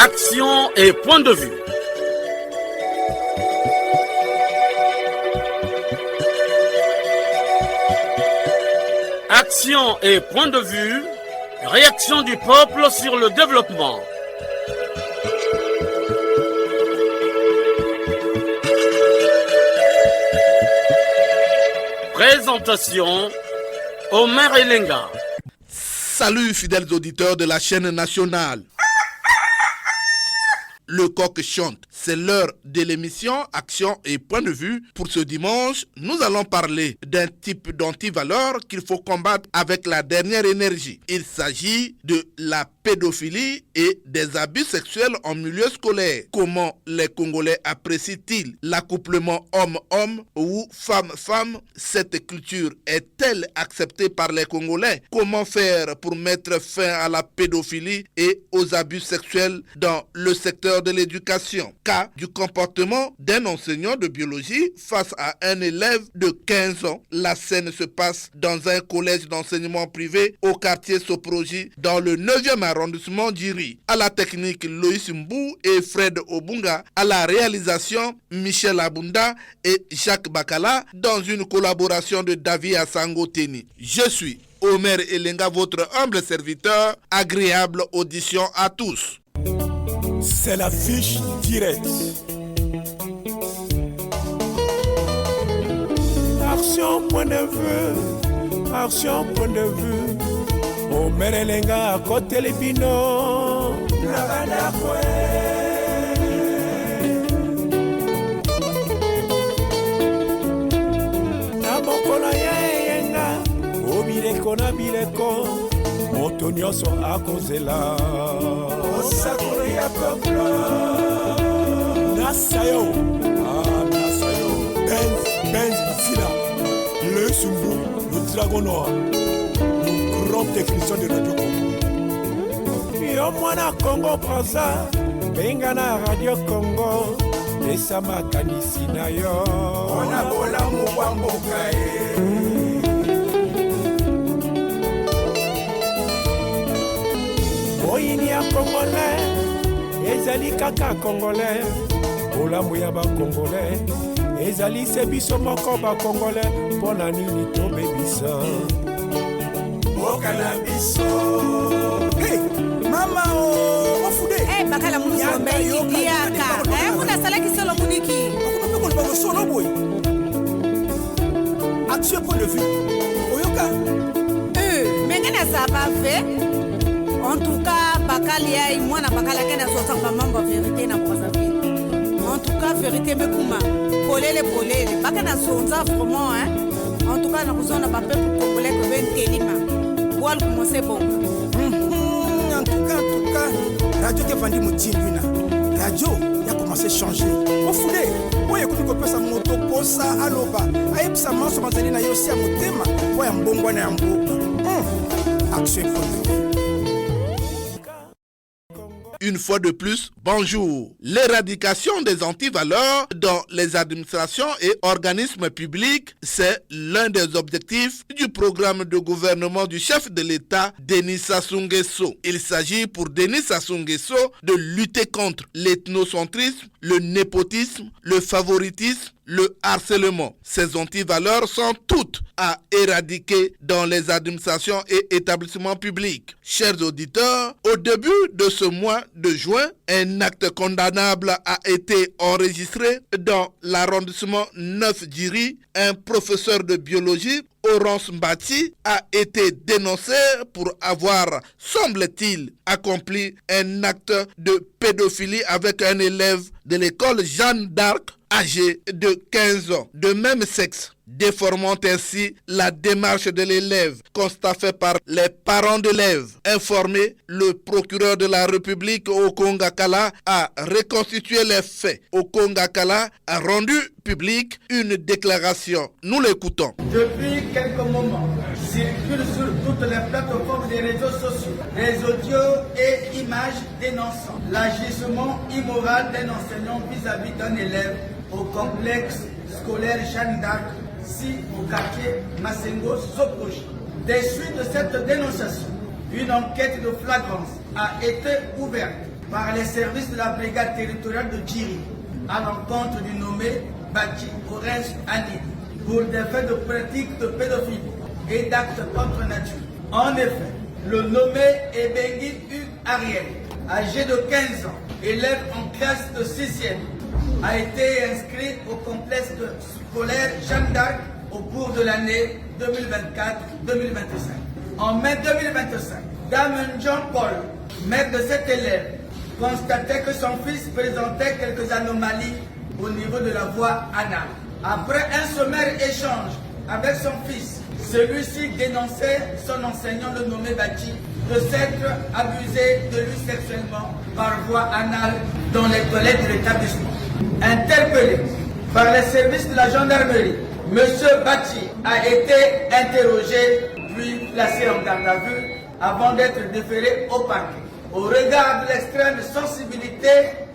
Action et point de vue. Action et point de vue. Réaction du peuple sur le développement. Présentation, Omer Elenga. Salut fidèles auditeurs de la chaîne nationale. Le coq chante. C'est l'heure de l'émission Action et point de vue. Pour ce dimanche, nous allons parler d'un type d'antivaleur qu'il faut combattre avec la dernière énergie. Il s'agit de la pédophilie et des abus sexuels en milieu scolaire. Comment les Congolais apprécient-ils l'accouplement homme-homme ou femme-femme? Cette culture est-elle acceptée par les Congolais? Comment faire pour mettre fin à la pédophilie et aux abus sexuels dans le secteur de l'éducation? Cas du comportement d'un enseignant de biologie face à un élève de 15 ans. La scène se passe dans un collège d'enseignement privé au quartier Soproji dans le 9e arrondissement d'Iri. À la technique, Loïs Mbou et Fred Obunga. À la réalisation, Michel Abunda et Jacques Bakala dans une collaboration de David Asango Teni. Je suis Omer Elenga, votre humble serviteur. Agréable audition à tous. C'est la fiche directe. Action point de vue, action point de vue. Omer Elenga à côté les bino. Na mokolo ya yenga, obireko na bireko. Moto nyonso akozela osakolo ya peuple nasayo nasayo Benz Sila le Sumbu, le dragon noir, le grand technicien de Radio Congo. Yo mwana Congo Brazza benga na Radio Congo esa makanisi na yo ona bola mubamboka Oyini ya Congolais, ezali kaka Congolais, olamu ya ba Congolais, ezali se biso moko ba Congolais, pona nini tobebisa. Boka na biso. Hey, mama o, ofude. Eh, bakala muzombe yiaka. Muna salaki solo muniki. Bakuna peko solo boy. Action point de vue. Oyoka. Mengena ça va faire. En tout cas, Bakalia et moi, Bakala Kena sont en membre vérité na Brazzaville. En tout cas, vérité me kuma. Polele. Bakana sont vraiment, hein. En tout cas, nous avons pas peur pour Congolais que ben telima. Boal commencer bon. En tout cas, radio qui vendu mon tiruna. Radio, il a commencé à changer. Au foulé, moi, écoute que ça moto posa aloba. Aïe, ça m'a sommé na yosi à mon thème. Moi, un bon bon et un beau. Action pour Une fois de plus, bonjour. L'éradication des antivaleurs dans les administrations et organismes publics, c'est l'un des objectifs du programme de gouvernement du chef de l'État, Denis Sassou Nguesso. Il s'agit pour Denis Sassou Nguesso de lutter contre l'ethnocentrisme, le népotisme, le favoritisme, le harcèlement. Ces antivaleurs sont toutes à éradiquer dans les administrations et établissements publics. Chers auditeurs, au début de ce mois de juin, un acte condamnable a été enregistré dans l'arrondissement 9 d'Iri. Un professeur de biologie, Orance Mbati, a été dénoncé pour avoir, semble-t-il, accompli un acte de pédophilie avec un élève de l'école Jeanne d'Arc âgé de 15 ans, de même sexe, déformant ainsi la démarche de l'élève. Constat fait par les parents de l'élève. Informé, le procureur de la République au Kongakala a reconstitué les faits. Au Kongakala a rendu public une déclaration. Nous l'écoutons. Depuis quelques moments, circulent sur toutes les plateformes des réseaux sociaux des audios et images dénonçant l'agissement immoral d'un enseignant vis-à-vis d'un élève au complexe scolaire Jeanne d'Arc, ici au quartier Masengo Soproji. Des suites de cette dénonciation, une enquête de flagrance a été ouverte par les services de la brigade territoriale de Djiri à l'encontre du nommé Bati Orens Anid pour des faits de pratique de pédophilie et d'actes contre nature. En effet, le nommé Ebengi Hugues Ariel, âgé de 15 ans, élève en classe de 6e, a été inscrit au complexe scolaire Jeanne d'Arc au cours de l'année 2024-2025. En mai 2025, Dame Jean-Paul, mère de cet élève, constatait que son fils présentait quelques anomalies au niveau de la voie anale. Après un sommaire échange avec son fils, celui-ci dénonçait son enseignant, le nommé Bati, de s'être abusé de lui sexuellement par voie anale dans les toilettes de l'établissement. Interpellé par les services de la gendarmerie, M. Bati a été interrogé puis placé en garde à vue avant d'être déféré au parquet. Au regard de l'extrême sensibilité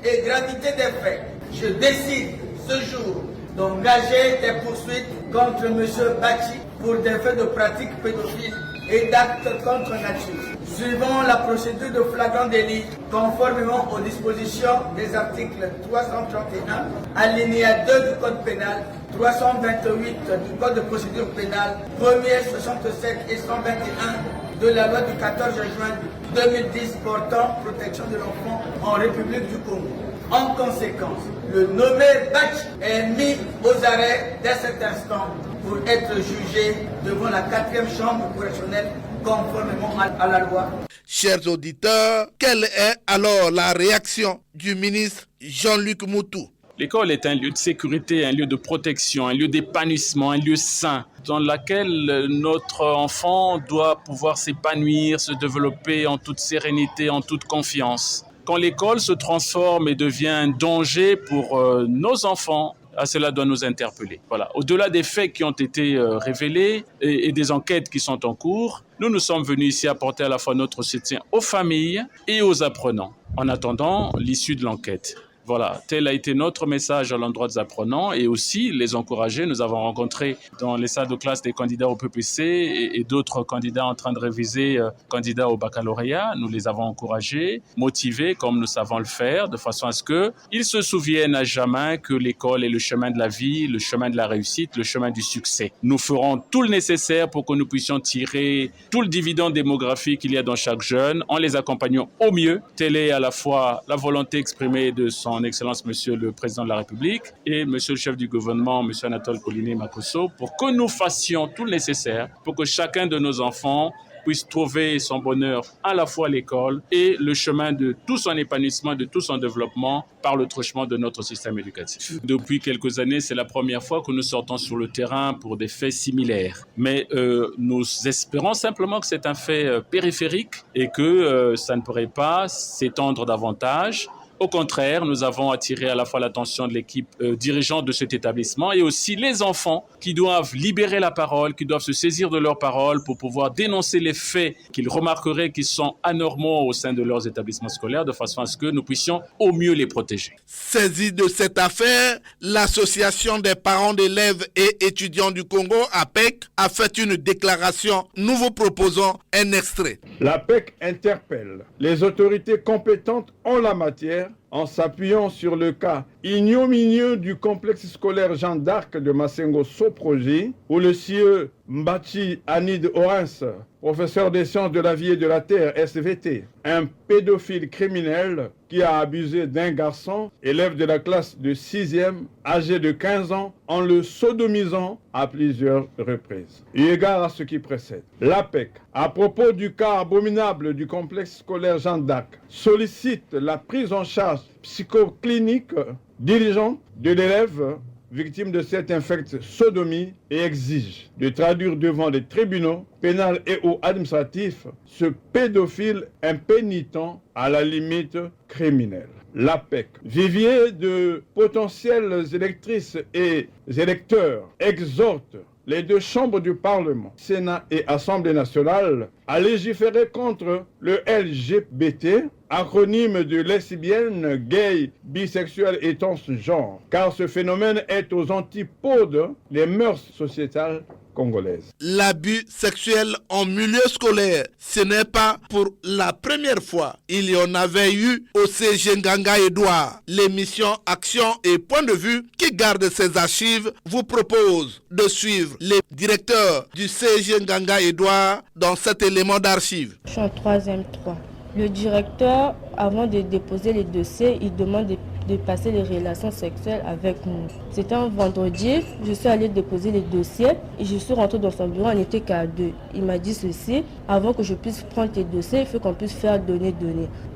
et gravité des faits, je décide ce jour d'engager des poursuites contre M. Bati pour des faits de pratique pédophile et d'actes contre nature, suivant la procédure de flagrant délit conformément aux dispositions des articles 331, alinéa 2 du Code pénal, 328 du Code de procédure pénale, 1er 67 et 121 de la loi du 14 juin 2010 portant protection de l'enfant en République du Congo. En conséquence, le nommé Bati est mis aux arrêts dès cet instant pour être jugé devant la 4e chambre correctionnelle conformément à la loi. Chers auditeurs, quelle est alors la réaction du ministre Jean-Luc Moutou? L'école est un lieu de sécurité, un lieu de protection, un lieu d'épanouissement, un lieu sain dans lequel notre enfant doit pouvoir s'épanouir, se développer en toute sérénité, en toute confiance. Quand l'école se transforme et devient un danger pour nos enfants, cela doit nous interpeller. Voilà. Au-delà des faits qui ont été révélés et des enquêtes qui sont en cours, nous sommes venus ici apporter à la fois notre soutien aux familles et aux apprenants, en attendant l'issue de l'enquête. Voilà, tel a été notre message à l'endroit des apprenants et aussi les encourager. Nous avons rencontré dans les salles de classe des candidats au PPC et d'autres candidats en train de réviser, candidats au baccalauréat. Nous les avons encouragés, motivés comme nous savons le faire, de façon à ce qu'ils se souviennent à jamais que l'école est le chemin de la vie, le chemin de la réussite, le chemin du succès. Nous ferons tout le nécessaire pour que nous puissions tirer tout le dividende démographique qu'il y a dans chaque jeune en les accompagnant au mieux. Telle est à la fois la volonté exprimée de son Excellence Monsieur le Président de la République et Monsieur le chef du gouvernement, Monsieur Anatole Koliné Makosso, pour que nous fassions tout le nécessaire pour que chacun de nos enfants puisse trouver son bonheur à la fois à l'école et le chemin de tout son épanouissement, de tout son développement par le truchement de notre système éducatif. Depuis quelques années, c'est la première fois que nous sortons sur le terrain pour des faits similaires. Mais nous espérons simplement que c'est un fait périphérique et que ça ne pourrait pas s'étendre davantage. Au contraire, nous avons attiré à la fois l'attention de l'équipe dirigeante de cet établissement et aussi les enfants qui doivent libérer la parole, qui doivent se saisir de leur parole pour pouvoir dénoncer les faits qu'ils remarqueraient qui sont anormaux au sein de leurs établissements scolaires de façon à ce que nous puissions au mieux les protéger. Saisie de cette affaire, l'Association des parents d'élèves et étudiants du Congo, APEC, a fait une déclaration. Nous vous proposons un extrait. L'APEC interpelle les autorités compétentes en la matière en s'appuyant sur le cas ignominieux du complexe scolaire Jeanne d'Arc de Massengo-Soprogi, où le CIE Mbati Anid Orens, professeur des sciences de la vie et de la terre SVT, un pédophile criminel qui a abusé d'un garçon, élève de la classe de 6e, âgé de 15 ans, en le sodomisant à plusieurs reprises. Eu égard à ce qui précède, l'APEC, à propos du cas abominable du complexe scolaire Jeanne d'Arc, sollicite la prise en charge psychoclinique dirigeante de l'élève victime de cette infecte sodomie et exige de traduire devant les tribunaux pénals et ou administratifs ce pédophile impénitent à la limite criminelle. L'APEC, vivier de potentielles électrices et électeurs, exhorte les deux chambres du Parlement, Sénat et Assemblée nationale, à légiférer contre le LGBT, acronyme de lesbienne, gay, bisexuel et transgenre, car ce phénomène est aux antipodes des mœurs sociétales congolaise. L'abus sexuel en milieu scolaire, ce n'est pas pour la première fois. Il y en avait eu au CG Nganga Edouard. L'émission Action et Point de Vue, qui garde ses archives, vous propose de suivre les directeurs du CG Nganga Edouard dans cet élément d'archives. Je suis en 3e 3. Le directeur, avant de déposer les dossiers, il demande de passer les relations sexuelles avec nous. C'était un vendredi, je suis allée déposer les dossiers et je suis rentrée dans son bureau, on n'était qu'à 2. Il m'a dit ceci, avant que je puisse prendre tes dossiers, il faut qu'on puisse faire donner.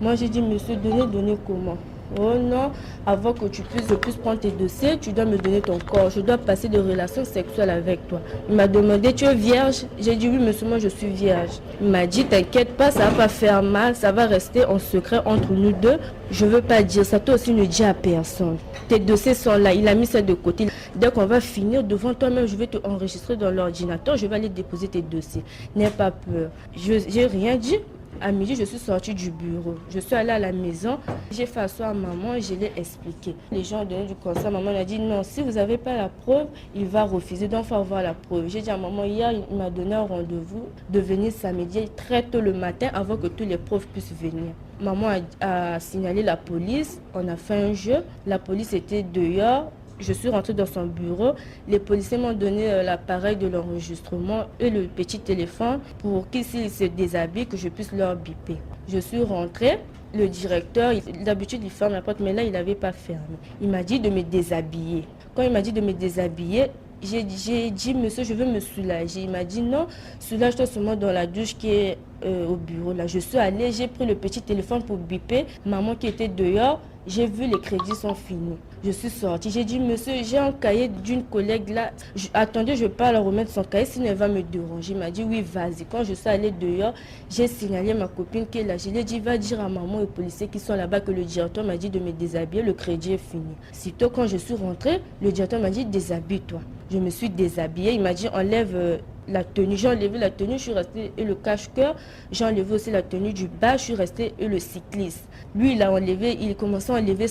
Moi j'ai dit, monsieur, donner comment? Oh non, avant que je puisse prendre tes dossiers, tu dois me donner ton corps. Je dois passer des relations sexuelles avec toi. Il m'a demandé, tu es vierge? J'ai dit, oui, monsieur, moi je suis vierge. Il m'a dit, t'inquiète pas, ça va pas faire mal, ça va rester en secret entre nous deux. Je veux pas dire ça, toi aussi ne dis à personne. Tes dossiers sont là, il a mis ça de côté. Dès qu'on va finir, devant toi-même, je vais te enregistrer dans l'ordinateur, je vais aller déposer tes dossiers. N'aie pas peur. J'ai rien dit. À midi, je suis sortie du bureau. Je suis allée à la maison. J'ai fait asseoir maman et je l'ai expliqué. Les gens ont donné du conseil. Maman a dit non, si vous n'avez pas la preuve, il va refuser. Donc, il faut avoir la preuve. J'ai dit à maman, hier, il m'a donné un rendez-vous de venir samedi très tôt le matin avant que tous les profs puissent venir. Maman a signalé la police. On a fait un jeu. La police était dehors. Je suis rentrée dans son bureau. Les policiers m'ont donné l'appareil de l'enregistrement et le petit téléphone pour qu'ils se déshabillent, que je puisse leur biper. Je suis rentrée. Le directeur, d'habitude, il ferme la porte, mais là, il n'avait pas fermé. Il m'a dit de me déshabiller. Quand il m'a dit de me déshabiller, j'ai dit, monsieur, je veux me soulager. Il m'a dit, non, soulage-toi seulement dans la douche qui est au bureau. Là, je suis allée, j'ai pris le petit téléphone pour biper. Maman qui était dehors, j'ai vu les crédits sont finis. Je suis sortie. J'ai dit, monsieur, j'ai un cahier d'une collègue là. Attendez, je ne vais pas leur remettre son cahier, sinon elle va me déranger. Il m'a dit, oui, vas-y. Quand je suis allée dehors, j'ai signalé ma copine qui est là. Je lui ai dit, va dire à maman et aux policiers qui sont là-bas que le directeur m'a dit de me déshabiller. Le crédit est fini. Sitôt quand je suis rentrée, le directeur m'a dit, déshabille-toi. Je me suis déshabillée. Il m'a dit, enlève la tenue. J'ai enlevé la tenue, je suis restée et le cache-cœur. J'ai enlevé aussi la tenue du bas, je suis restée et le cycliste. Lui, il commençait à enlever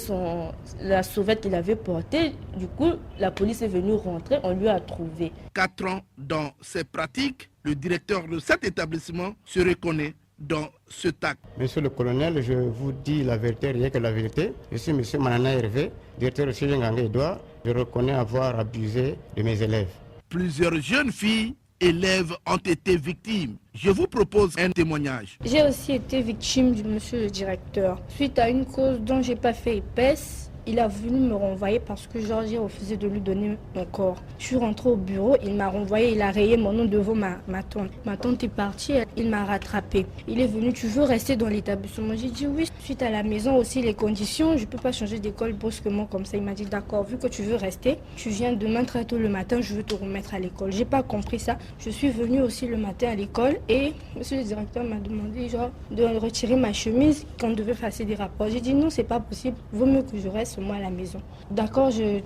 la sauvette qu'il avait portée. Du coup, la police est venue rentrer, on lui a trouvé. 4 ans dans ces pratiques, le directeur de cet établissement se reconnaît dans ce acte. Monsieur le colonel, je vous dis la vérité, rien que la vérité. Je suis monsieur Manana Hervé, directeur de CG Nganga Edouard. Je reconnais avoir abusé de mes élèves. Plusieurs jeunes filles élèves ont été victimes. Je vous propose un témoignage. J'ai aussi été victime du monsieur le directeur. Suite à une cause dont j'ai pas fait épaisse, il a voulu me renvoyer parce que j'ai refusé de lui donner mon corps. Je suis rentrée au bureau, il m'a renvoyé, il a rayé mon nom devant ma tante. Ma tante est partie, il m'a rattrapé. Il est venu, tu veux rester dans l'établissement? J'ai dit oui. Suite à la maison aussi, les conditions, je ne peux pas changer d'école brusquement comme ça. Il m'a dit d'accord, vu que tu veux rester, tu viens demain très tôt le matin, je veux te remettre à l'école. J'ai pas compris ça. Je suis venue aussi le matin à l'école et monsieur le directeur m'a demandé de retirer ma chemise qu'on devait faire des rapports. J'ai dit non, c'est pas possible, vaut mieux que je reste moi à la maison. D'accord, je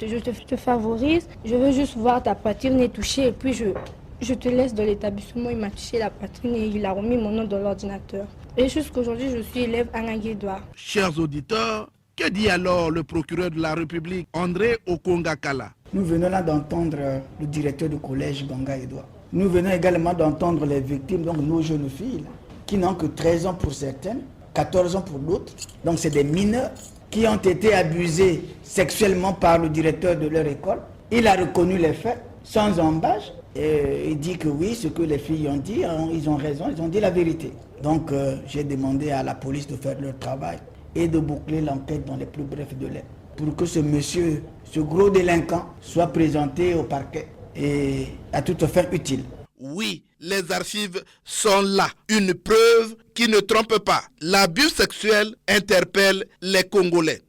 te favorise, je veux juste voir ta poitrine est touchée et puis je te laisse dans l'établissement. Il m'a touché la poitrine et il a remis mon nom dans l'ordinateur. Et jusqu'aujourd'hui, je suis élève à Nganga Edouard. Chers auditeurs, que dit alors le procureur de la République, André Okongakala? Nous venons là d'entendre le directeur du collège Nganga Edouard. Nous venons également d'entendre les victimes, donc nos jeunes filles, qui n'ont que 13 ans pour certaines, 14 ans pour d'autres. Donc c'est des mineurs qui ont été abusés sexuellement par le directeur de leur école. Il a reconnu les faits sans embâche. Et il dit que oui, ce que les filles ont dit, ils ont raison, ils ont dit la vérité. Donc j'ai demandé à la police de faire leur travail et de boucler l'enquête dans les plus brefs délais pour que ce monsieur, ce gros délinquant, soit présenté au parquet et à toute fin utile. Oui, les archives sont là. Une preuve qui ne trompe pas. L'abus sexuel interpelle les Congolais.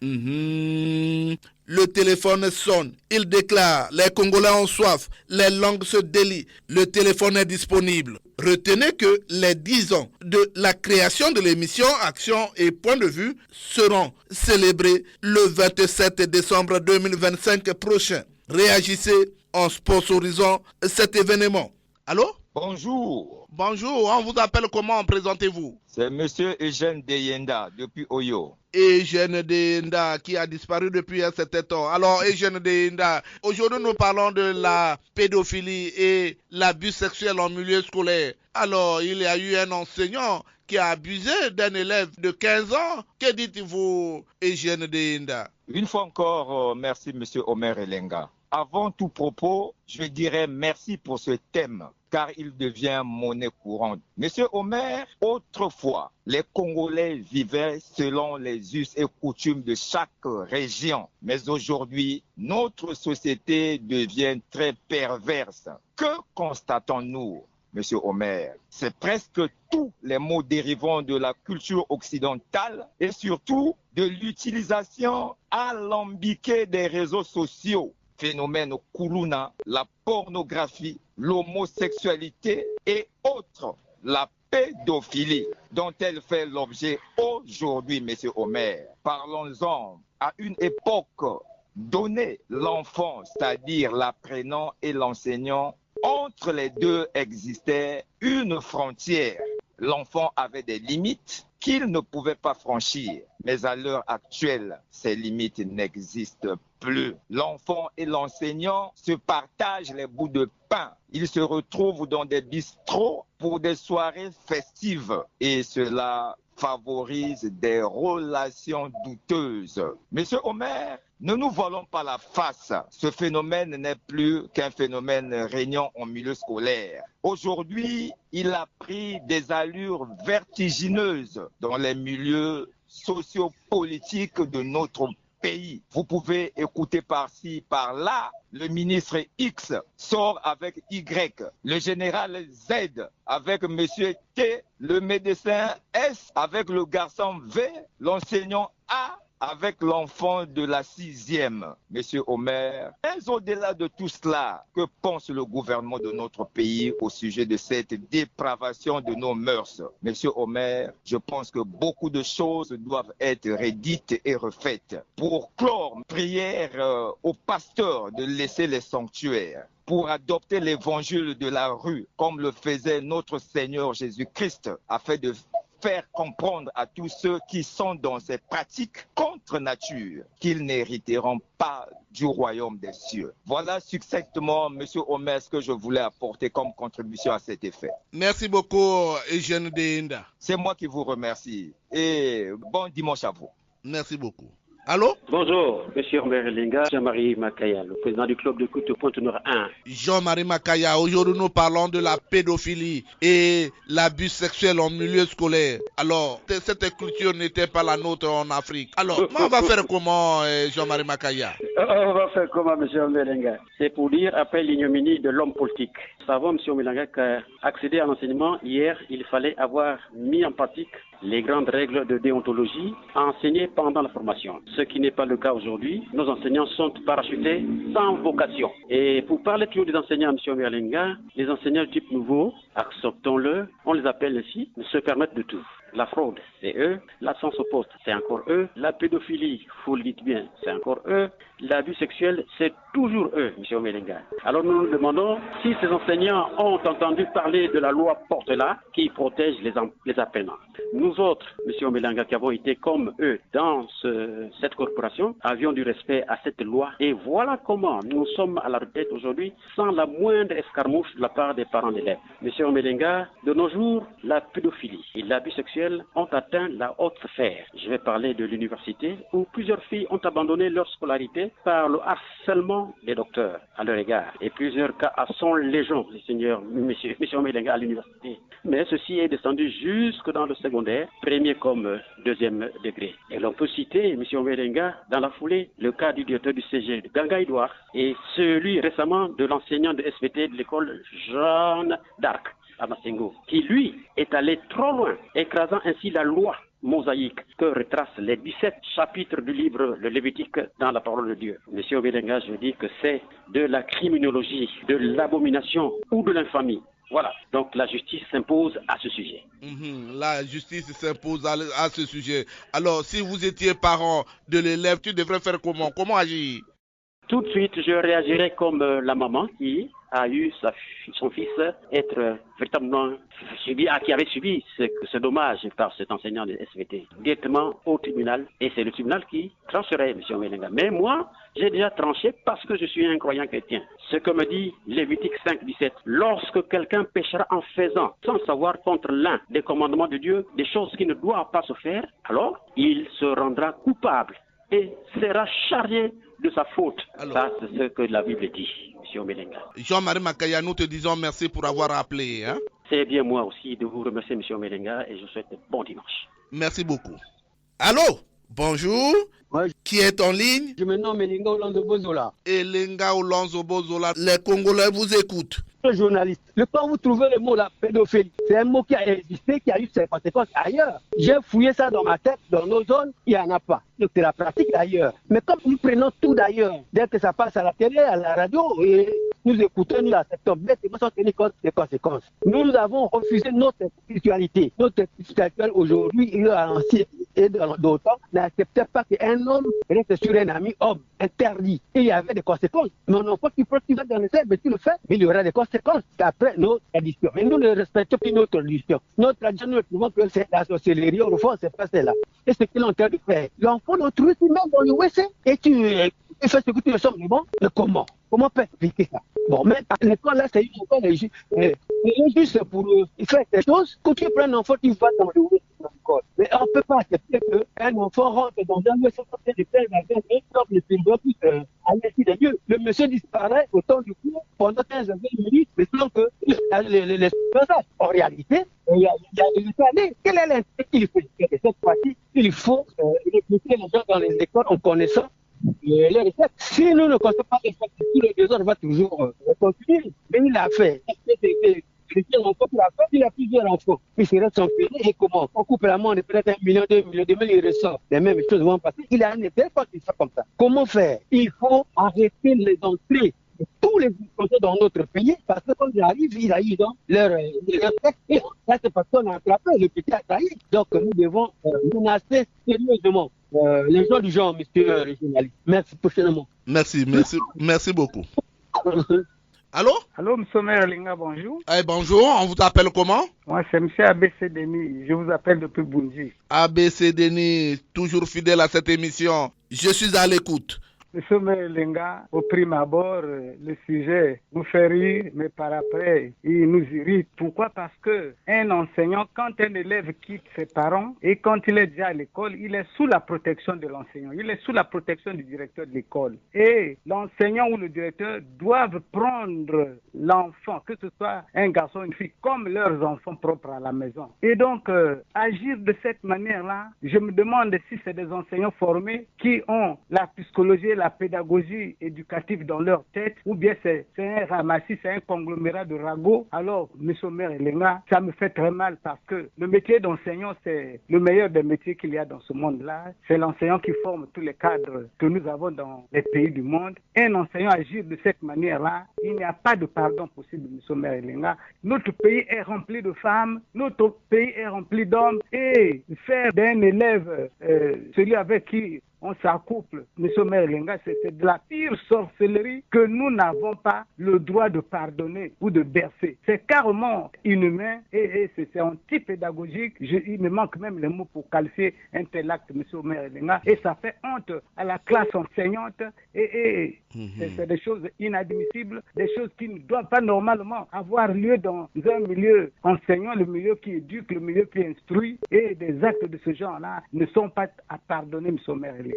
Le téléphone sonne. Il déclare, les Congolais ont soif, les langues se délient. Le téléphone est disponible. Retenez que les 10 ans de la création de l'émission Action et Point de Vue seront célébrés le 27 décembre 2025 prochain. Réagissez en sponsorisant cet événement. Allô? Bonjour. Bonjour, on vous appelle comment? Présentez-vous. C'est monsieur Eugène Deyenda depuis Oyo. Eugène Denda qui a disparu depuis un certain temps. Alors Eugène Denda, aujourd'hui nous parlons de la pédophilie et l'abus sexuel en milieu scolaire. Alors il y a eu un enseignant qui a abusé d'un élève de 15 ans. Que dites-vous, Eugène Denda? Une fois encore, merci M. Omer Elenga. Avant tout propos, je dirais merci pour ce thème, car il devient monnaie courante. Monsieur Omer, autrefois, les Congolais vivaient selon les us et coutumes de chaque région. Mais aujourd'hui, notre société devient très perverse. Que constatons-nous, Monsieur Omer? C'est presque tous les mots dérivant de la culture occidentale et surtout de l'utilisation alambiquée des réseaux sociaux. Phénomène Kuluna, la pornographie, l'homosexualité et autres, la pédophilie dont elle fait l'objet aujourd'hui, Monsieur Omer. Parlons-en. À une époque donnée, l'enfant, c'est-à-dire l'apprenant et l'enseignant, entre les deux existait une frontière. L'enfant avait des limites qu'il ne pouvait pas franchir. Mais à l'heure actuelle, ces limites n'existent plus. L'enfant et l'enseignant se partagent les bouts de pain. Ils se retrouvent dans des bistrots pour des soirées festives. Et cela favorise des relations douteuses. Monsieur Omer, ne nous voilons pas la face. Ce phénomène n'est plus qu'un phénomène régnant en milieu scolaire. Aujourd'hui, il a pris des allures vertigineuses dans les milieux sociopolitiques de notre pays. Vous pouvez écouter par-ci, par-là. Le ministre X sort avec Y, le général Z avec monsieur T, le médecin S avec le garçon V, l'enseignant A avec l'enfant de la 6e, Monsieur Omer. Mais au-delà de tout cela, que pense le gouvernement de notre pays au sujet de cette dépravation de nos mœurs? Monsieur Omer, je pense que beaucoup de choses doivent être redites et refaites. Pour clore, prière aux pasteurs de laisser les sanctuaires, pour adopter l'évangile de la rue, comme le faisait notre Seigneur Jésus-Christ, afin de faire comprendre à tous ceux qui sont dans ces pratiques contre nature qu'ils n'hériteront pas du royaume des cieux. Voilà succinctement, Monsieur Omer, ce que je voulais apporter comme contribution à cet effet. Merci beaucoup, Eugène Denda. C'est moi qui vous remercie et bon dimanche à vous. Merci beaucoup. Allô? Bonjour, Monsieur Omer Elenga, Jean-Marie Makaya, le président du club de foot Pointe-Noire 1. Jean-Marie Makaya, aujourd'hui nous parlons de la pédophilie et l'abus sexuel en milieu scolaire. Alors, cette culture n'était pas la nôtre en Afrique. Alors, on va faire comment, Jean-Marie Makaya? On va faire comment, Monsieur Omer Elenga? C'est pour dire, après l'ignominie de l'homme politique. Nous savons, Monsieur Omer Elenga, qu'accéder à l'enseignement, hier, il fallait avoir mis en pratique les grandes règles de déontologie enseignées pendant la formation. Ce qui n'est pas le cas aujourd'hui. Nos enseignants sont parachutés sans vocation. Et pour parler toujours des enseignants, M. Omer Elenga, les enseignants du type nouveau, acceptons-le, on les appelle ainsi, se permettent de tout. La fraude, c'est eux. L'absence au poste, c'est encore eux. La pédophilie, vous le dites bien, c'est encore eux. L'abus sexuel, c'est toujours eux, M. Omer Elenga. Alors nous nous demandons si ces enseignants ont entendu parler de la loi Portela qui protège les apprenants. Nous autres, M. Omer Elenga, qui avons été comme eux dans cette corporation, avions du respect à cette loi. Et voilà comment nous sommes à la retraite aujourd'hui sans la moindre escarmouche de la part des parents d'élèves. M. Omer Elenga, de nos jours, la pédophilie et l'abus sexuel ont atteint la haute sphère. Je vais parler de l'université où plusieurs filles ont abandonné leur scolarité par le harcèlement des docteurs à leur égard. Et plusieurs cas sont légion, les seigneurs, monsieur Omer Elenga, à l'université. Mais ceci est descendu jusque dans le secondaire, premier comme deuxième degré. Et l'on peut citer, monsieur Omer Elenga, dans la foulée, le cas du directeur du CG de Ganga Edouard et celui récemment de l'enseignant de SVT de l'école Jeanne d'Arc à Masengo, qui lui est allé trop loin, écrasant ainsi la loi mosaïque que retracent les 17 chapitres du livre Le Lévitique dans la parole de Dieu. Monsieur Omer Elenga, je dis que c'est de la criminologie, de l'abomination ou de l'infamie. Voilà, donc la justice s'impose à ce sujet. La justice s'impose à ce sujet. Alors, si vous étiez parent de l'élève, tu devrais faire comment? Comment agir? Tout de suite, je réagirai comme la maman qui a eu son fils être véritablement qui avait subi ce dommage par cet enseignant de SVT directement au tribunal, et c'est le tribunal qui trancherait, M. Omelenga. Mais moi, j'ai déjà tranché parce que je suis un croyant chrétien. Ce que me dit Lévitique 5:17, lorsque quelqu'un péchera en faisant, sans savoir contre l'un des commandements de Dieu, des choses qui ne doivent pas se faire, alors il se rendra coupable et sera chargé de sa faute. Alors, ça, c'est ce que la Bible dit, M. Omelenga. Jean-Marie Makaya, nous te disons merci pour avoir appelé. C'est bien moi aussi de vous remercier, M. Omelenga, et je vous souhaite bon dimanche. Merci beaucoup. Allô, bonjour. Ouais. Qui est en ligne? Je me nomme Elenga Olonzo Bozola. Elenga Olonzo Bozola, les Congolais vous écoutent. Le journaliste, quand vous trouvez le mot la pédophilie, c'est un mot qui a existé, qui a eu ses conséquences ailleurs. J'ai fouillé ça dans ma tête, dans nos zones, il n'y en a pas. Donc c'est la pratique d'ailleurs. Mais comme nous prenons tout d'ailleurs, dès que ça passe à la télé, à la radio, et nous écoutons, nous acceptons bêtement sans tenir compte des conséquences. Nous avons refusé notre spiritualité. Notre spiritualité aujourd'hui, il a l'ancien et d'autant, n'acceptait pas qu'un homme reste sur un ami homme, interdit. Et il y avait des conséquences. Mon enfant qui peut va dans le cercle, mais tu le fais, mais il y aura des conséquences après notre tradition. Mais nous ne respectons plus notre tradition. Notre tradition, nous trouvons que c'est la sorcellerie, au fond, c'est pas cela. Et ce qu'ils ont en train de faire. L'enfant d'autrui, tu mets dans le WC et tu fais ce que tu le sembles bon. Mais comment? Comment peut expliquer ça? Bon, mais à l'école, là, c'est une école, juste pour faire des choses. Quand tu prends un enfant, tu vas dans le WC. Mais on ne peut pas accepter qu'un enfant rentre dans un WC sans faire des faire et comme le film plus à l'esprit de Dieu. Le monsieur disparaît au temps du cours pendant 15 à 20 minutes, mais sans que les passages. En réalité, il y a des années. Quel est l'intérêt qu'il faut faire de cette fois-ci? Il faut recruter les gens dans les écoles en connaissant les recettes. Si nous ne connaissons pas les recettes, tout le désordre va toujours continuer. Mais il l'a fait. Il a plusieurs enfants. Il serait sanctionné et comment? On coupe la main, on est peut-être 1 million, 2 millions, demain il ressort. Les mêmes choses vont passer. Il a un effet quand il fait comme ça. Comment faire? Il faut arrêter les entrées de tous les étrangers dans notre pays parce que quand ils arrivent, ils arrivent dans leur texte. Et là, cette personne a attrapé, le petit a trahi. Donc nous devons menacer sérieusement les gens du genre, monsieur le journaliste. Merci prochainement. Merci beaucoup. Allô? Allô, M. Omelenga, bonjour. Bonjour, on vous appelle comment? Moi, c'est M. ABC Denis, je vous appelle depuis Bunji. ABC Denis, toujours fidèle à cette émission. Je suis à l'écoute. M. Omelenga, au prime abord, le sujet nous fait rire, mais par après, il nous irrite. Pourquoi? Parce que un enseignant, quand un élève quitte ses parents et quand il est déjà à l'école, il est sous la protection de l'enseignant. Il est sous la protection du directeur de l'école. Et l'enseignant ou le directeur doivent prendre l'enfant, que ce soit un garçon ou une fille, comme leurs enfants propres à la maison. Et donc, agir de cette manière-là, je me demande si c'est des enseignants formés qui ont la psychologie, la pédagogie éducative dans leur tête, ou bien c'est un ramassis, c'est un conglomérat de ragots. Alors, M. Omelenga, ça me fait très mal parce que le métier d'enseignant, c'est le meilleur des métiers qu'il y a dans ce monde-là. C'est l'enseignant qui forme tous les cadres que nous avons dans les pays du monde. Un enseignant agir de cette manière-là, il n'y a pas de pardon possible, M. Omelenga. Notre pays est rempli de femmes, notre pays est rempli d'hommes, et faire d'un élève celui avec qui on s'accouple, M. Omelenga, c'est de la pire sorcellerie que nous n'avons pas le droit de pardonner ou de bercer. C'est carrément inhumain et c'est anti-pédagogique. Il me manque même les mots pour qualifier un tel acte, M. Omelenga, et ça fait honte à la classe enseignante et c'est des choses inadmissibles, des choses qui ne doivent pas normalement avoir lieu dans un milieu enseignant, le milieu qui éduque, le milieu qui instruit, et des actes de ce genre-là ne sont pas à pardonner, M. Omelenga.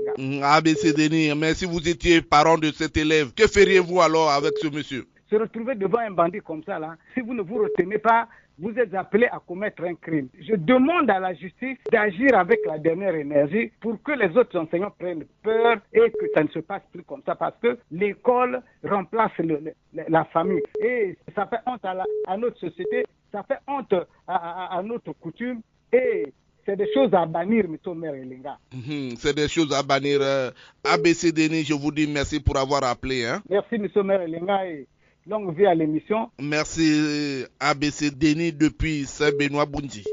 ABC Denis, mais si vous étiez parent de cet élève, que feriez-vous alors avec ce monsieur? Se retrouver devant un bandit comme ça, là, si vous ne vous retenez pas, vous êtes appelé à commettre un crime. Je demande à la justice d'agir avec la dernière énergie pour que les autres enseignants prennent peur et que ça ne se passe plus comme ça, parce que l'école remplace la famille. Et ça fait honte à notre société, ça fait honte à notre coutume, et c'est des choses à bannir, M. Omelenga. C'est des choses à bannir. ABC Denis, je vous dis merci pour avoir appelé. Merci, M. Omelenga, et longue vie à l'émission. Merci, ABC Denis, depuis Saint-Benoît-Bunji.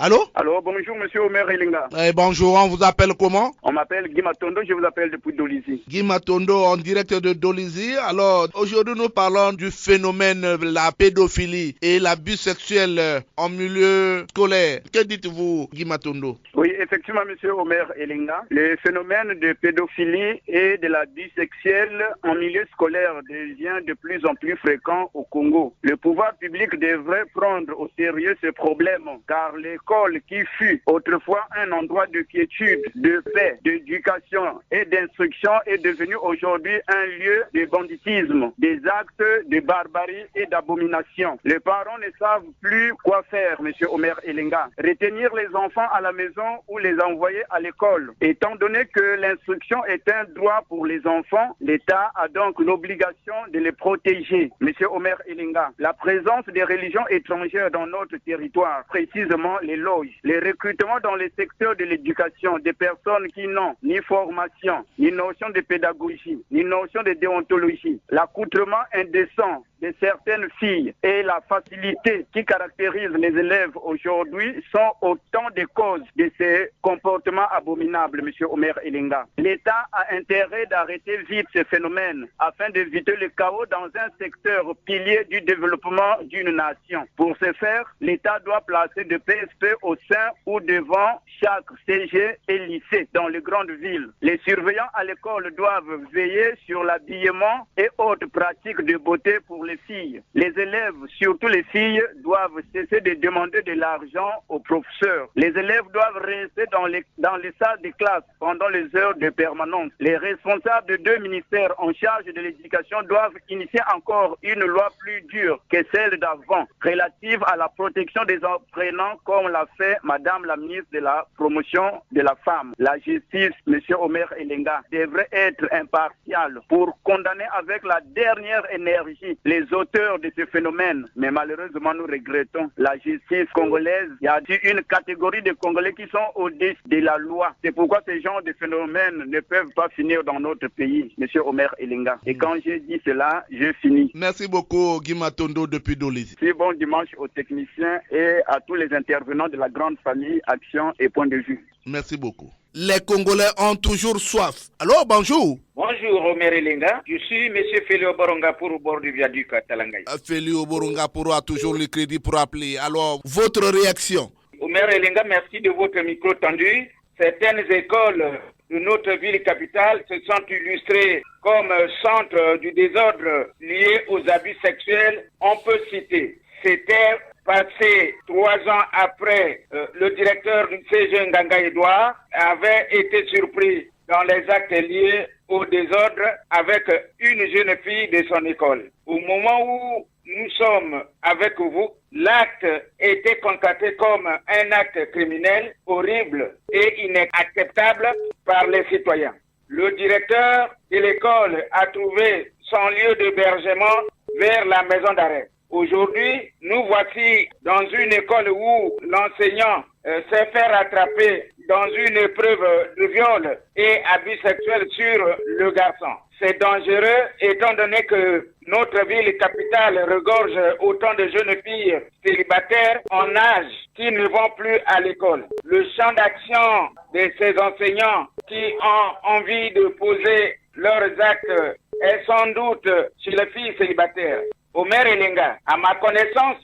Allô? Allô, bonjour monsieur Omer Elenga. Bonjour, on vous appelle comment? On m'appelle Guy Matondo, je vous appelle depuis Dolisie. Guy Matondo, en direct de Dolisie. Alors, aujourd'hui nous parlons du phénomène de la pédophilie et l'abus sexuel en milieu scolaire. Que dites-vous, Guy Matondo? Oui, effectivement monsieur Omer Elenga, le phénomène de pédophilie et de l'abus sexuel en milieu scolaire devient de plus en plus fréquent au Congo. Le pouvoir public devrait prendre au sérieux ce problème, car l'école qui fut autrefois un endroit de quiétude, de paix, d'éducation et d'instruction est devenue aujourd'hui un lieu de banditisme, des actes de barbarie et d'abomination. Les parents ne savent plus quoi faire, monsieur Omer Elenga. Retenir les enfants à la maison ou les envoyer à l'école. Étant donné que l'instruction est un droit pour les enfants, l'État a donc l'obligation de les protéger. Monsieur Omer Elenga, la présence des religions étrangères dans notre territoire, précisément les loges, les recrutements dans les secteurs de l'éducation des personnes qui n'ont ni formation, ni notion de pédagogie, ni notion de déontologie, l'accoutrement indécent de certaines filles et la facilité qui caractérise les élèves aujourd'hui sont autant de causes de ces comportements abominables, monsieur Omer Elenga. L'État a intérêt d'arrêter vite ce phénomène afin d'éviter le chaos dans un secteur pilier du développement d'une nation. Pour ce faire, l'État doit placer de PSP au sein ou devant chaque CG et lycée dans les grandes villes. Les surveillants à l'école doivent veiller sur l'habillement et autres pratiques de beauté pour les filles. Les élèves, surtout les filles, doivent cesser de demander de l'argent aux professeurs. Les élèves doivent rester dans les salles de classe pendant les heures de permanence. Les responsables de 2 ministères en charge de l'éducation doivent initier encore une loi plus dure que celle d'avant, relative à la protection des apprenants, comme l'a fait Madame la ministre de la Promotion de la Femme. La justice, monsieur Omer Elenga, devrait être impartiale pour condamner avec la dernière énergie les auteurs de ce phénomène. Mais malheureusement, nous regrettons la justice congolaise. Il y a une catégorie de Congolais qui sont au-dessus de la loi. C'est pourquoi ces genres de phénomènes ne peuvent pas finir dans notre pays, monsieur Omer Elenga. Et quand j'ai dit cela, je finis. Merci beaucoup, Guy Matondo, depuis Dolisie. Bon dimanche aux techniciens et à tous les intervenants de la grande famille Action et Point de Vue. Merci beaucoup. Les Congolais ont toujours soif. Alors, bonjour. Bonjour, Omer Elenga. Je suis M. Félio Borongapour au bord du viaduc à Talangaï. Félio Borongapour a toujours le crédit pour appeler. Alors, votre réaction? Omer Elenga, merci de votre micro tendu. Certaines écoles de notre ville capitale se sont illustrées comme centre du désordre lié aux abus sexuels. On peut citer, c'était passé 3 ans après le directeur du CG Nganga Edouard avait été surpris dans les actes liés au désordre avec une jeune fille de son école. Au moment où nous sommes avec vous, l'acte était constaté comme un acte criminel horrible et inacceptable par les citoyens. Le directeur de l'école a trouvé son lieu d'hébergement vers la maison d'arrêt. Aujourd'hui, nous voici dans une école où l'enseignant s'est fait rattraper dans une épreuve de viol et abus sexuel sur le garçon. C'est dangereux étant donné que notre ville capitale regorge autant de jeunes filles célibataires en âge qui ne vont plus à l'école. Le champ d'action de ces enseignants qui ont envie de poser leurs actes est sans doute chez les filles célibataires. Omer Elenga, à ma connaissance,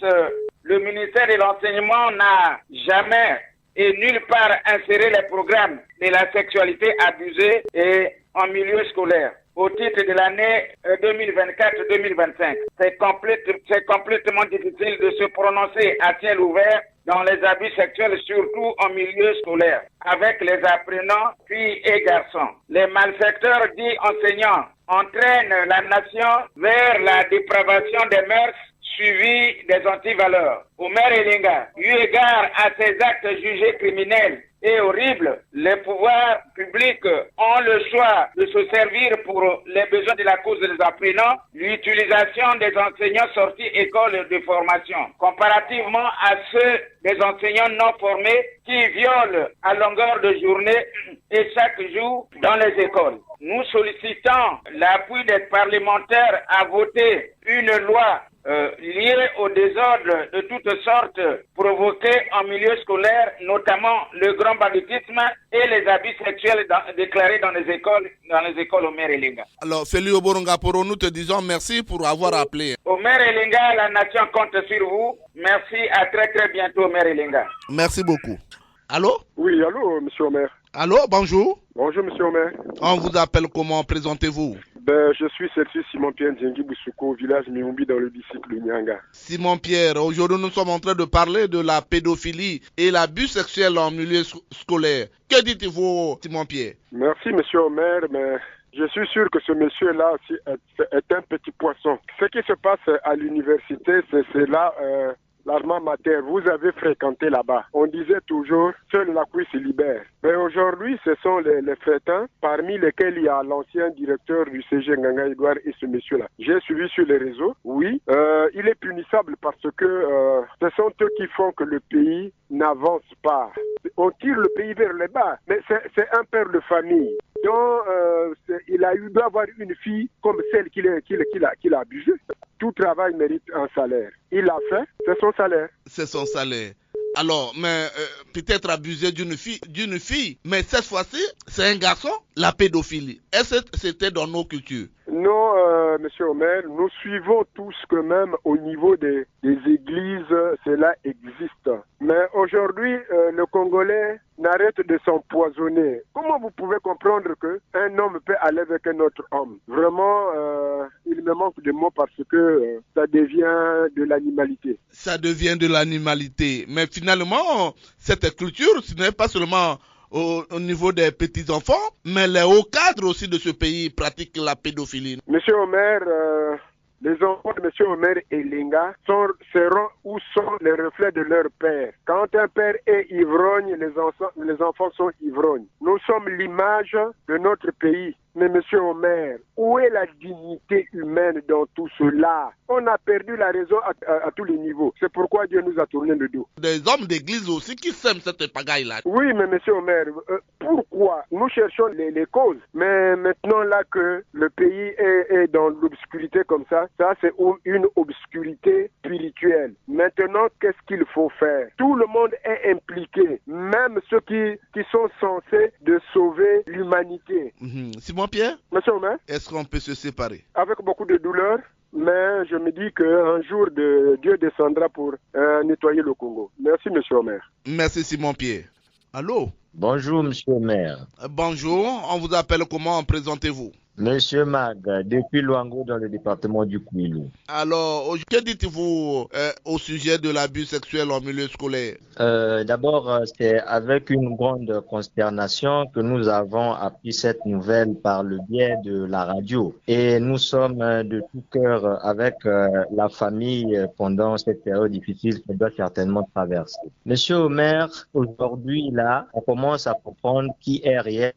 le ministère de l'Enseignement n'a jamais et nulle part inséré les programmes de la sexualité abusée et en milieu scolaire au titre de l'année 2024-2025. C'est complètement difficile de se prononcer à ciel ouvert dans les abus sexuels, surtout en milieu scolaire, avec les apprenants, filles et garçons. Les malfaiteurs dits enseignants entraînent la nation vers la dépravation des mœurs suivi des antivaleurs. Omer Elenga, eu égard à ces actes jugés criminels et horribles, les pouvoirs publics ont le choix de se servir pour les besoins de la cause des apprenants, l'utilisation des enseignants sortis école de formation, comparativement à ceux des enseignants non formés qui violent à longueur de journée et chaque jour dans les écoles. Nous sollicitons l'appui des parlementaires à voter une loi liés au désordre de toutes sortes provoqués en milieu scolaire, notamment le grand banditisme et les abus sexuels déclarés dans les écoles Omer Elenga. Alors, Félix Oboronga Poro, nous te disons merci pour avoir appelé. Omer Elenga, la nation compte sur vous. Merci, à très très bientôt, Omer Elenga. Merci beaucoup. Allô? Oui, allô, monsieur Omer. Allô, bonjour. Bonjour, monsieur Omer. On vous appelle comment? Présentez-vous. Je suis Celsius Simon-Pierre Djengi Boussouko, au village Miumbi dans le district de Nyanga. Simon-Pierre, aujourd'hui nous sommes en train de parler de la pédophilie et l'abus sexuel en milieu scolaire. Que dites-vous, Simon-Pierre? Merci, monsieur Omer, mais je suis sûr que ce monsieur-là aussi est un petit poisson. Ce qui se passe à l'université, c'est là... L'armement mater, vous avez fréquenté là-bas. On disait toujours, seule la cuisse se libère. Mais aujourd'hui, ce sont les frétins, parmi lesquels il y a l'ancien directeur du CG Nganga Edouard et ce monsieur-là. J'ai suivi sur les réseaux, oui. Il est punissable parce que ce sont eux qui font que le pays n'avance pas. On tire le pays vers le bas, mais c'est un père de famille. Donc, il doit avoir une fille comme celle qu'il a abusée. Tout travail mérite un salaire. Il l'a fait, c'est son salaire. C'est son salaire. Alors, mais peut-être abusé d'une fille, mais cette fois-ci, c'est un garçon, la pédophilie. Est-ce que c'était dans nos cultures? Non, monsieur Omer, nous suivons tous que même au niveau des églises, cela existe. Mais aujourd'hui, le Congolais n'arrête de s'empoisonner. Comment vous pouvez comprendre qu'un homme peut aller avec un autre homme? Vraiment, il me manque de mots parce que ça devient de l'animalité. Ça devient de l'animalité. Mais finalement, cette culture, ce n'est pas seulement au niveau des petits-enfants, mais les hauts cadres aussi de ce pays pratiquent la pédophilie. Monsieur Omer, les enfants de monsieur Omer Elenga seront ou sont les reflets de leur père. Quand un père est ivrogne, les enfants sont ivrognes. Nous sommes l'image de notre pays. Mais monsieur Omer, où est la dignité humaine dans tout cela? On a perdu la raison à tous les niveaux. C'est pourquoi Dieu nous a tourné le dos. Des hommes d'église aussi qui sèment cette pagaille-là. Oui, mais monsieur Omer, pourquoi? Nous cherchons les causes. Mais maintenant là que le pays est dans l'obscurité comme ça c'est une obscurité spirituelle. Maintenant, qu'est-ce qu'il faut faire? Tout le monde est impliqué, même ceux qui sont censés de sauver l'humanité. Pierre, monsieur Omer, est-ce qu'on peut se séparer? Avec beaucoup de douleur, mais je me dis qu'un jour Dieu descendra pour nettoyer le Congo. Merci, monsieur Omer. Merci, Simon-Pierre. Allô? Bonjour, monsieur Omer. Bonjour, on vous appelle comment? Présentez-vous. Monsieur Mag, depuis Luango dans le département du Kouilou. Alors, que dites-vous au sujet de l'abus sexuel en milieu scolaire? D'abord, c'est avec une grande consternation que nous avons appris cette nouvelle par le biais de la radio. Et nous sommes de tout cœur avec la famille pendant cette période difficile qu'on doit certainement traverser. Monsieur Omer, aujourd'hui, là, on commence à comprendre qui est réel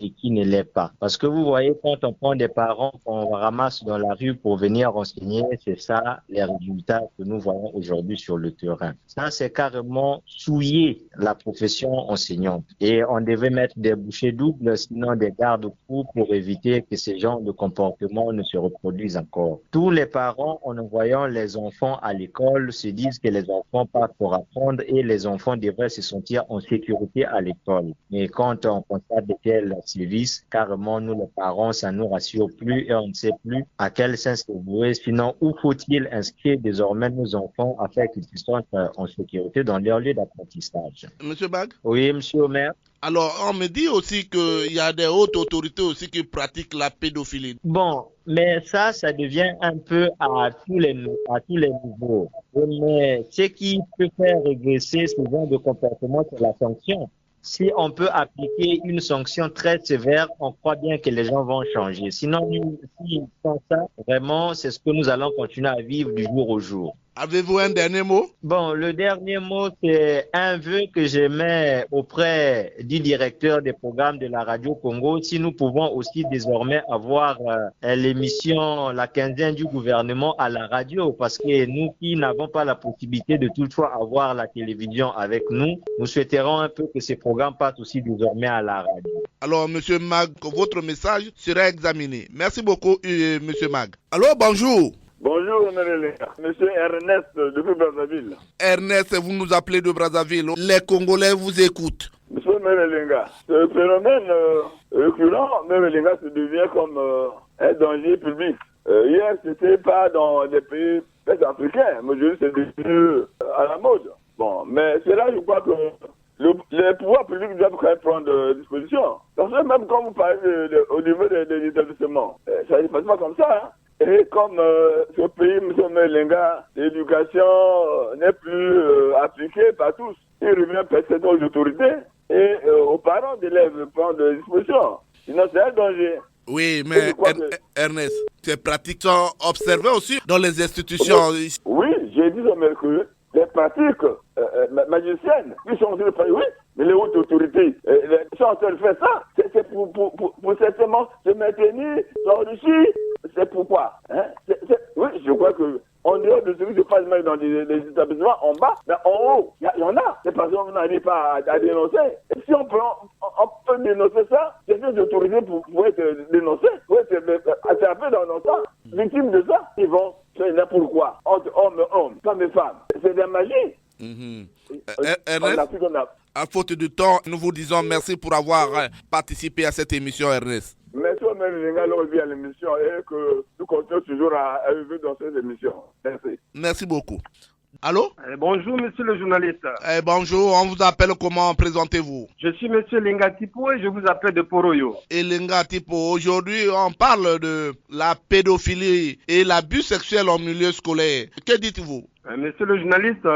et qui ne l'est pas. Parce que vous voyez, quand on prend des parents qu'on ramasse dans la rue pour venir enseigner, c'est ça les résultats que nous voyons aujourd'hui sur le terrain. Ça, c'est carrément souiller la profession enseignante. Et on devait mettre des bouchées doubles, sinon des garde-fous pour éviter que ces genres de comportements ne se reproduisent encore. Tous les parents, en envoyant les enfants à l'école, se disent que les enfants partent pour apprendre et les enfants devraient se sentir en sécurité à l'école. Mais quand on constate de tels services, carrément, nous, les parents, ça nous rassure plus et on ne sait plus à quel sens se vouer. Sinon, où faut-il inscrire désormais nos enfants afin qu'ils se sentent en sécurité dans leur lieu d'apprentissage? Monsieur Bag? Oui, monsieur Omer. Alors, on me dit aussi qu'il y a des hautes autorités aussi qui pratiquent la pédophilie. Bon, mais ça devient un peu à tous les niveaux. Mais ce qui peut faire régresser ce genre de comportement, c'est la sanction. Si on peut appliquer une sanction très sévère, on croit bien que les gens vont changer. Sinon, s'ils font ça, vraiment, c'est ce que nous allons continuer à vivre du jour au jour. Avez-vous un dernier mot? Bon, le dernier mot, c'est un vœu que j'émets auprès du directeur des programmes de la Radio Congo. Si nous pouvons aussi désormais avoir l'émission La Quinzaine du gouvernement à la radio, parce que nous qui n'avons pas la possibilité de toutefois avoir la télévision avec nous, nous souhaiterons un peu que ces programmes passent aussi désormais à la radio. Alors, monsieur Mag, votre message sera examiné. Merci beaucoup, monsieur Mag. Alors, bonjour. Bonjour, Monsieur Ernest depuis Brazzaville. Ernest, vous nous appelez de Brazzaville. Les Congolais vous écoutent. Monsieur Merelinga, ce phénomène récurrent, Merelinga se devient comme un danger public. Hier, c'était pas dans des pays africains, mais aujourd'hui, c'est devenu à la mode. Bon, mais c'est là, je crois que les pouvoirs publics doivent quand même prendre disposition. Parce que même quand vous parlez au niveau des établissements, ça ne se passe pas comme ça. Hein. Et comme ce pays, M. Merelinga, l'éducation n'est plus appliquée par tous, il revient peut-être aux autorités et aux parents d'élèves de prendre des dispositions. Sinon, c'est un danger. Oui, mais Ernest, ces pratiques sont observées aussi dans les institutions. Oui, j'ai dit que les pratiques magiciennes qui sont en train de faire, oui, mais les hautes autorités sont en train de faire ça. C'est pour certainement se maintenir, s'enrichir. C'est pourquoi hein? Oui, je crois que en dehors de celui qui se passe même dans les établissements en bas, mais en haut, il y en a. C'est parce qu'on n'arrive pas à dénoncer. Et si on peut dénoncer ça, c'est des autorités pour être dénoncées, pour être attrapées dans nos temps, victimes de ça, ils vont faire n'importe quoi. Entre hommes et hommes, femmes et femmes. C'est de la magie. Ernest, à faute de temps, nous vous disons merci pour avoir participé à cette émission, Ernest. Merci au maire Linga à l'émission et que nous continuons toujours à élever dans cette émission. Merci. Merci beaucoup. Allô? Bonjour, monsieur le journaliste. Bonjour, on vous appelle comment? Présentez-vous. Je suis monsieur Linga Tipo et je vous appelle de Poroyo. Et Linga Tipo, aujourd'hui, on parle de la pédophilie et l'abus sexuel en milieu scolaire. Que dites-vous? Monsieur le journaliste,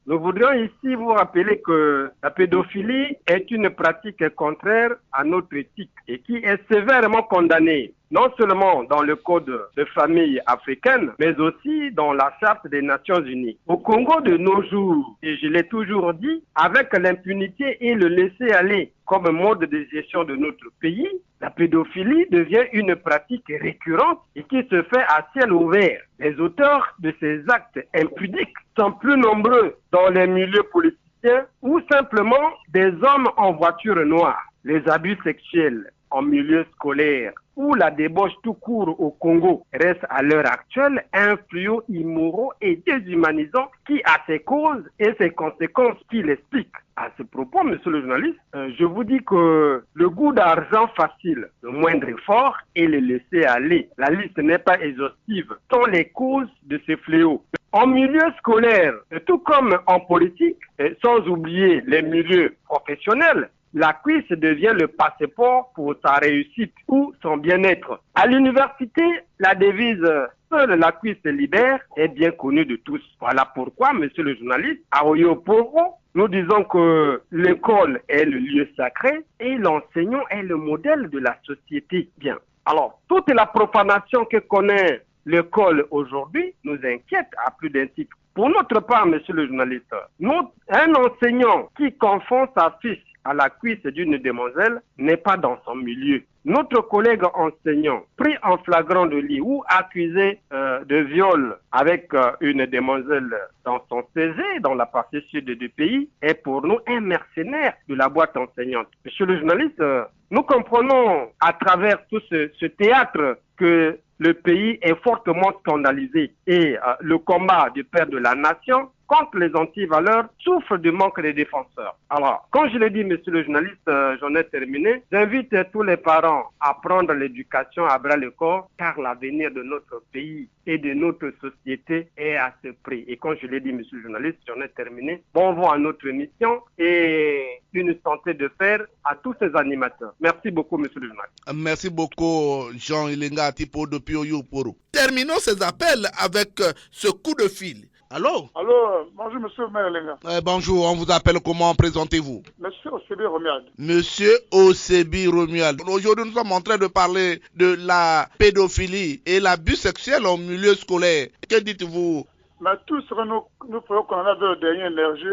nous voudrions ici vous rappeler que la pédophilie est une pratique contraire à notre éthique et qui est sévèrement condamnée, non seulement dans le Code de famille africaine, mais aussi dans la Charte des Nations Unies. Au Congo de nos jours, et je l'ai toujours dit, avec l'impunité et le laisser-aller comme mode de gestion de notre pays, la pédophilie devient une pratique récurrente et qui se fait à ciel ouvert. Les auteurs de ces actes impudiques sont plus nombreux dans les milieux politiciens ou simplement des hommes en voiture noire. Les abus sexuels en milieu scolaire où la débauche tout court au Congo reste à l'heure actuelle un fléau immoraux et déshumanisant qui a ses causes et ses conséquences qui l'expliquent. À ce propos, monsieur le journaliste, je vous dis que le goût d'argent facile, le moindre effort et le laisser aller, la liste n'est pas exhaustive, sont les causes de ces fléaux. En milieu scolaire, tout comme en politique, sans oublier les milieux professionnels, la cuisse devient le passeport pour sa réussite ou son bien-être. À l'université, la devise « Seule la cuisse libère » est bien connue de tous. Voilà pourquoi, monsieur le journaliste, à Oyo-Poro, nous disons que l'école est le lieu sacré et l'enseignant est le modèle de la société. Bien. Alors, toute la profanation que connaît l'école aujourd'hui nous inquiète à plus d'un titre. Pour notre part, monsieur le journaliste, un enseignant qui confond sa fille à la cuisse d'une demoiselle n'est pas dans son milieu. Notre collègue enseignant, pris en flagrant délit ou accusé de viol avec une demoiselle dans son CG, dans la partie sud du pays, est pour nous un mercenaire de la boîte enseignante. Monsieur le journaliste, nous comprenons à travers tout ce théâtre que le pays est fortement scandalisé et le combat du père de la nation contre les antivaleurs souffre du manque de défenseurs. Alors, quand je l'ai dit, monsieur le journaliste, j'en ai terminé. J'invite tous les parents à prendre l'éducation à bras le corps, car l'avenir de notre pays et de notre société est à ce prix. Et quand je l'ai dit, monsieur le journaliste, j'en ai terminé. Bon vent à notre émission et une santé de fer à tous ces animateurs. Merci beaucoup, monsieur le journaliste. Merci beaucoup, Jean Ilinga Tipo depuis Oyo-Poro. Terminons ces appels avec ce coup de fil. Allô? Allô, bonjour monsieur Merelinga. Bonjour, on vous appelle comment? Présentez-vous. Monsieur Osebi Romuald. Monsieur Osebi Romuald. Aujourd'hui, nous sommes en train de parler de la pédophilie et l'abus sexuel en milieu scolaire. Que dites-vous? Mais tout ce que nous faisons qu'on a de dernière énergie,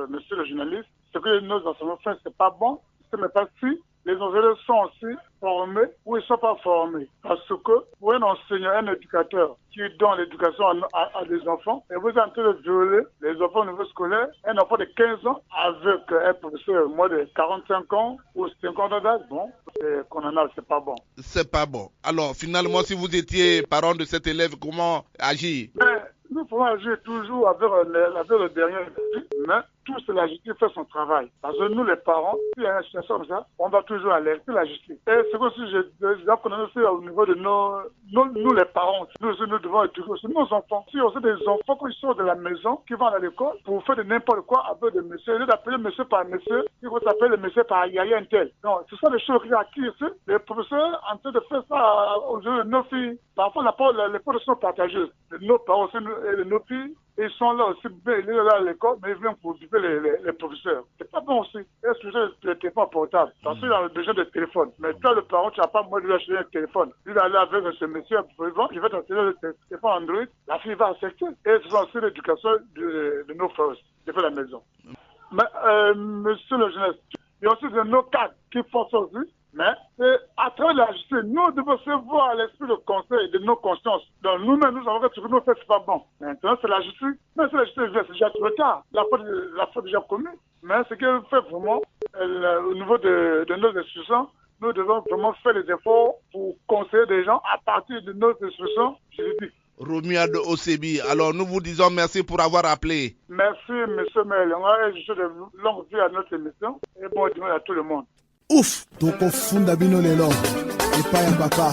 monsieur le journaliste, ce que nos enseignants font, c'est pas bon, ce n'est pas si. les enseignants sont aussi formés ou ils ne sont pas formés. Parce que pour un enseignant, un éducateur qui donne l'éducation à des enfants, et vous êtes en train de violer les enfants au niveau scolaire, un enfant de 15 ans avec un professeur moins de 45 ans ou 50 ans d'âge, bon, c'est condamnable, c'est pas bon. C'est pas bon. Alors, finalement, si vous étiez parent de cet élève, comment agir? Nous pouvons agir toujours avec le dernier, mais tout c'est la justice fait son travail. Parce que nous les parents, s'il y a une situation comme ça, on va toujours alerter la justice. Et c'est comme si je connais aussi au niveau de nous les parents, nous devons éduquer aussi nos enfants. Si on a des enfants qui sortent de la maison, qui vont à l'école pour faire de n'importe quoi avec des messieurs, au lieu d'appeler monsieur par monsieur, il faut s'appeler le monsieur par yaya un tel. Non, ce sont des choses qui acquièrent ici. Les professeurs en train de faire ça aux jeunes de nos filles. Parfois, les portes sont partageuses. Nos parents aussi, nos filles, ils sont là aussi, ils sont là à l'école, mais ils viennent pour occuper les professeurs. C'est pas bon aussi. Est-ce que le téléphone portable? Parce qu'il a besoin de téléphone. Mais toi, le parent, tu n'as pas moyen de lui acheter un téléphone. Il va aller avec ce monsieur, il va t'enseigner le téléphone Android, la fille va accepter. Et c'est aussi l'éducation de nos frères, de la maison. Mais, monsieur le jeunesse, il y a aussi de nos cadres qui font ça aussi. Mais à travers la justice, nous devons se voir à l'esprit de conseil de nos consciences. Donc nous-mêmes, nous avons que ce que nous faisons, c'est pas bon. Maintenant, c'est la justice. Mais c'est la justice, c'est déjà trop tard. La faute déjà commise. Mais ce qu'elle fait vraiment, au niveau de nos institutions, nous devons vraiment faire des efforts pour conseiller des gens à partir de nos institutions juridiques. Romuald Osebi, alors nous vous disons merci pour avoir appelé. Merci, M. Melenga, et je souhaite de longue vie à notre émission et bon dimanche à tout le monde. Ouf, toko funda bino lelo epa ya papa.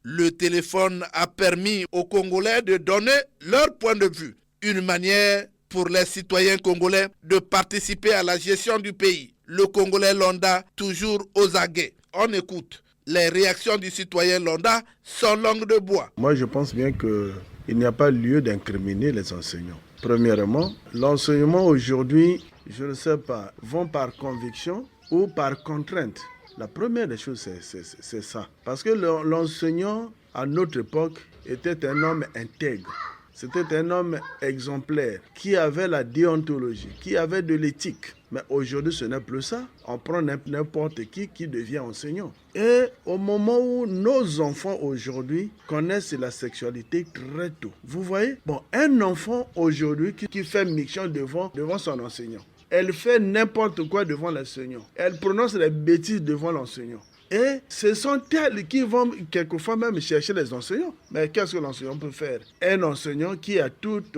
Le téléphone a permis aux Congolais de donner leur point de vue, une manière pour les citoyens congolais de participer à la gestion du pays. Le Congolais Londa toujours aux aguets. On écoute. Les réactions du citoyen Londa sont langue de bois. Moi, je pense bien qu'il n'y a pas lieu d'incriminer les enseignants. Premièrement, l'enseignement aujourd'hui, je ne sais pas, vont par conviction ou par contrainte. La première des choses, c'est ça. Parce que l'enseignant, à notre époque, était un homme intègre. C'était un homme exemplaire, qui avait la déontologie, qui avait de l'éthique. Mais aujourd'hui, ce n'est plus ça. On prend n'importe qui devient enseignant. Et au moment où nos enfants aujourd'hui connaissent la sexualité très tôt, vous voyez, bon, un enfant aujourd'hui qui fait miction devant son enseignant, elle fait n'importe quoi devant l'enseignant. Elle prononce des bêtises devant l'enseignant. Et ce sont elles qui vont quelquefois même chercher les enseignants. Mais qu'est-ce que l'enseignant peut faire? Un enseignant qui a toute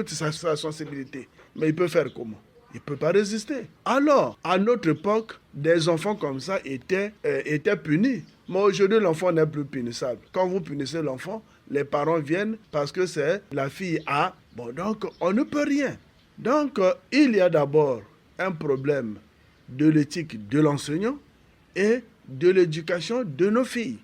sa sensibilité. Mais il peut faire comment? Il ne peut pas résister. Alors, à notre époque, des enfants comme ça étaient punis. Mais aujourd'hui, l'enfant n'est plus punissable. Quand vous punissez l'enfant, les parents viennent parce que c'est la fille A. Bon, donc, on ne peut rien. Donc, il y a d'abord un problème de l'éthique de l'enseignant et de l'éducation de nos filles.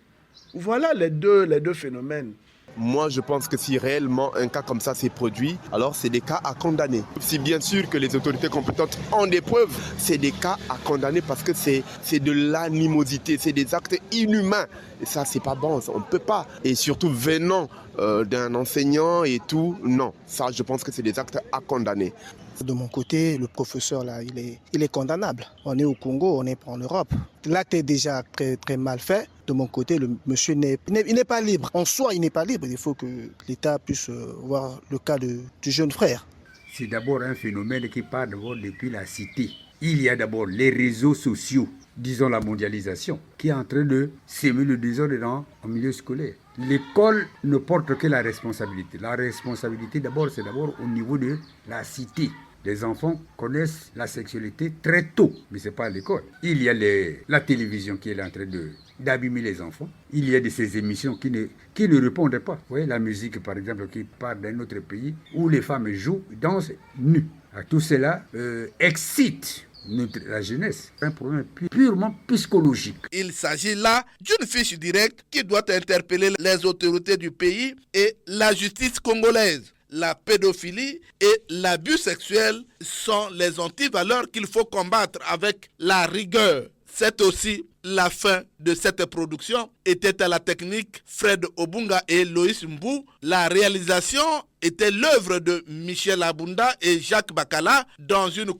Voilà les deux phénomènes. Moi, je pense que si réellement un cas comme ça s'est produit, alors c'est des cas à condamner. Si bien sûr que les autorités compétentes ont des preuves, c'est des cas à condamner parce que c'est de l'animosité, c'est des actes inhumains. Et ça, c'est pas bon, on ne peut pas. Et surtout venant d'un enseignant et tout, non. Ça, je pense que c'est des actes à condamner. De mon côté, le professeur, là, il est condamnable. On est au Congo, on n'est pas en Europe. L'acte est déjà très, très mal fait. De mon côté, le monsieur n'est pas libre. En soi, il n'est pas libre. Il faut que l'État puisse voir le cas du jeune frère. C'est d'abord un phénomène qui part d'abord depuis la cité. Il y a d'abord les réseaux sociaux, disons la mondialisation, qui est en train de semer le désordre en milieu scolaire. L'école ne porte que la responsabilité. La responsabilité d'abord, c'est d'abord au niveau de la cité. Les enfants connaissent la sexualité très tôt, mais ce n'est pas à l'école. Il y a la télévision qui est en train d'abîmer les enfants. Il y a de ces émissions qui ne répondent pas. Vous voyez, la musique, par exemple, qui part d'un autre pays, où les femmes jouent, dansent nues. Tout cela excite la jeunesse. C'est un problème purement psychologique. Il s'agit là d'une fiche directe qui doit interpeller les autorités du pays et la justice congolaise. La pédophilie et l'abus sexuel sont les antivaleurs qu'il faut combattre avec la rigueur. C'est aussi La fin de cette production était à la technique Fred Obunga et Loïs Mbou. La réalisation était l'œuvre de Michel Abunda et Jacques Bakala dans une